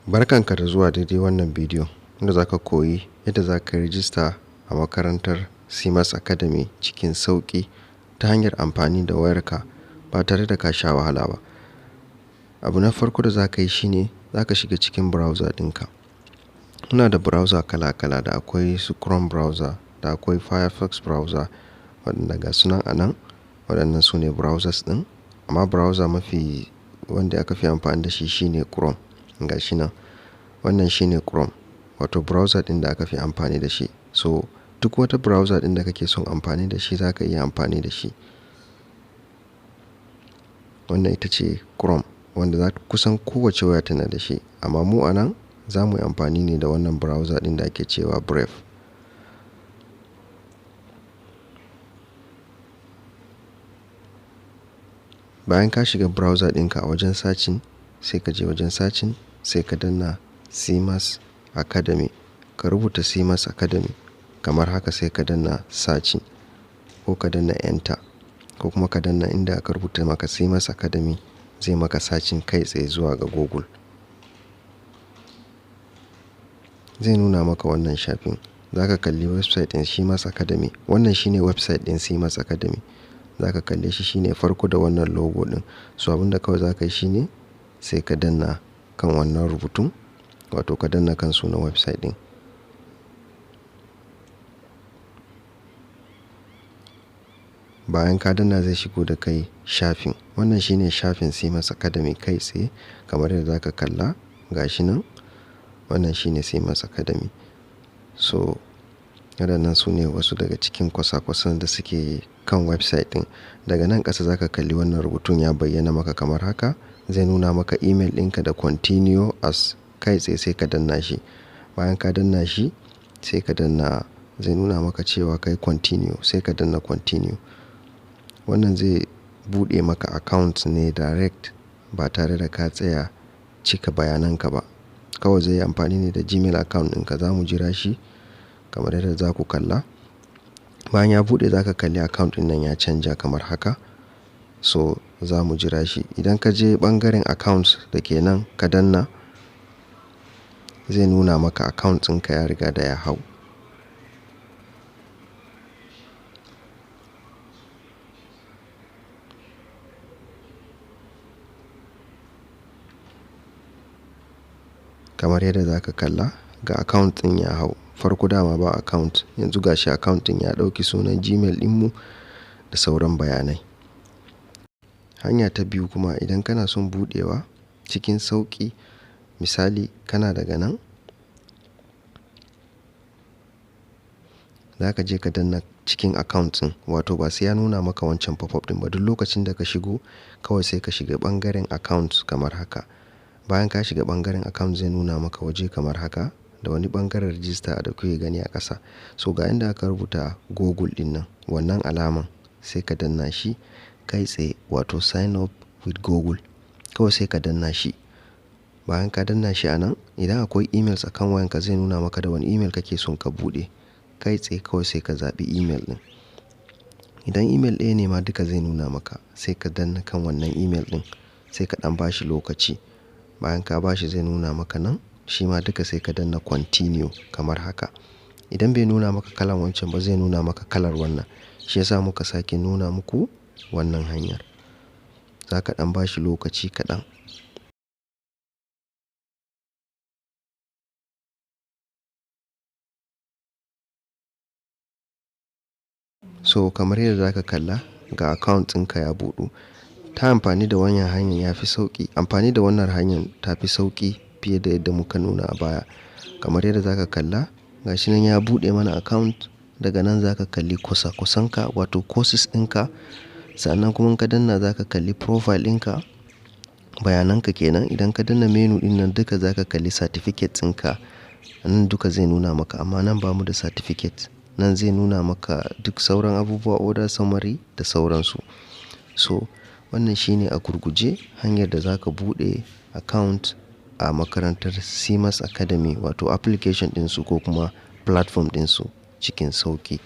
Barkanka da zuwa daidai wannan bidiyo inda za ka koyi yadda za ka rijista a makarantar CMAS Academy cikin sauƙi ta hanyar amfani da wayarka ba tare da ka sha wahala ba. Abu na farko da za ka yi shine za ka shiga cikin browser ɗinka. Muna da browser kala-kala, da akwai su Chrome browser, da akwai Firefox browser, waɗanda ga sunan a nan. Waɗannan su ne browsers ɗin, amma browser mafi wanda aka fi amfani da shi shine Chrome. Ga shi nan, wannan shine Chrome, wato browser ɗin da aka fi amfani da shi. So duk wata browser ɗin da kake son amfani da shi za ka iya amfani da shi. Wannan ita ce Chrome, wanda kusan kowace waya tana da shi, amma mu a nan za mu yi amfani ne da wannan browser ɗin da ake cewa Brave. Bayan ka shiga browser ɗinka a wajen searching, sai ka je wajen searching, sai ka danna CMAS Academy. Ka rubuta CMAS Academy kamar haka, sai ka danna searching ko ka danna enter, ko kuma ka danna inda aka rubuta maka CMAS Academy, zai maka searching kai tsaye zuwa ga Google. Zai nuna maka wannan shafin. Za ka kalli website ɗin CMAS Academy. Wannan shine website ɗin CMAS Academy. Za ka kalle shi, shine farko da wannan logo ɗin. So abin da kawai za ka yi shine sai ka danna kan wannan rubutun, wato ka danna kan sunan website ɗin. Bayan ka danna zai shigo da kai shafin. Wannan shine shafin CMAS Academy kai tsaye kamar yadda za ka kalla. Ga shi nan, wannan shine CMAS Academy. So waɗannan su ne wasu daga cikin kwasa-kwasan da suke kan website ɗin. Daga nan ƙasa za ka kalli wannan rubutun ya bayyana maka kamar haka. Zai nuna maka email ɗinka da continue as, kai tsaye sai ka danna shi. Bayan ka danna shi, sai ka danna, zai nuna maka cewa kai continue, sai ka danna continue. Wannan zai buɗe maka account ne direct ba tare da ka tsaya cika bayananka ba. Kawai zai yi amfani ne da Gmail account ɗinka. Za mu jira shi kamar yadda za ku kalla. Bayan ya buɗe za ka kalli account ɗin nan ya canja kamar haka. So za mu jira shi. Idan ka je ɓangaren accounts da ke nan ka danna, zai nuna maka account ɗinka ya riga da ya hau. Kamar yadda za ka kalla, ga account ɗin ya hau. Farko dama ba account, yanzu ga shi account ɗin ya ɗauki sunan Gmail ɗinmu da sauran bayanai. Hanya ta biyu kuma, idan kana son buɗewa cikin sauƙi, misali kana daga nan, za ka je ka danna cikin account ɗin, wato ba sai ya nuna maka wancan pop-up ɗin ba. Duk lokacin da ka shigo, kawai sai ka shiga ɓangaren account kamar haka. Bayan ka shiga ɓangaren account, zai nuna maka waje kamar haka da wani ɓangaren register da kuke gani a ƙasa. So ga inda aka rubuta Google ɗin nan, wannan alaman sai ka danna shi kai tsaye, wato sign up with Google. Kawai sai ka danna shi. Bayan ka danna shi a nan, idan akwai emails a kan wayanka, zai nuna maka da wani email kake son ka buɗe. Kai tsaye kawai sai ka zaɓi email ɗin. Idan email ɗaya ne ma duka zai nuna maka, sai ka danna kan wannan email ɗin, sai ka ɗan bashi lokaci. Bayan ka bashi, zai nuna maka nan, shi ma duka sai ka danna continue kamar haka. Idan bai nuna maka kalan wancan ba, zai nuna maka kalar wannan. Shi yasa muka sake nuna muku wannan hanyar. Za ka ɗan bashi lokaci kaɗan. So kamar yadda za ka kalla, ga account ɗinka ya buɗu. Ta amfani da wannan hanyar ya fi sauƙi. Amfani da wannan hanyar ta fi sauƙi fiye da yadda muka nuna a baya. Kamar yadda za ka kalla, ga shi nan ya buɗe mana account. Daga nan za ka kalli kusa-kusanka, wato courses ɗinka. Sannan kuma ka danna za ka kalli profile ɗinka, bayananka kenan. Idan ka danna menu ɗin nan duka, za ka kalli certificates ɗinka. Nan duka zai nuna maka, amma nan ba mu da certificate. Nan zai nuna maka duk sauran abubuwa, order summary da sauransu. So wannan shine a gurguje hanyar da za ka buɗe account a makarantar CMAS Academy, wato application ɗinsu ko kuma platform ɗinsu cikin sauƙi.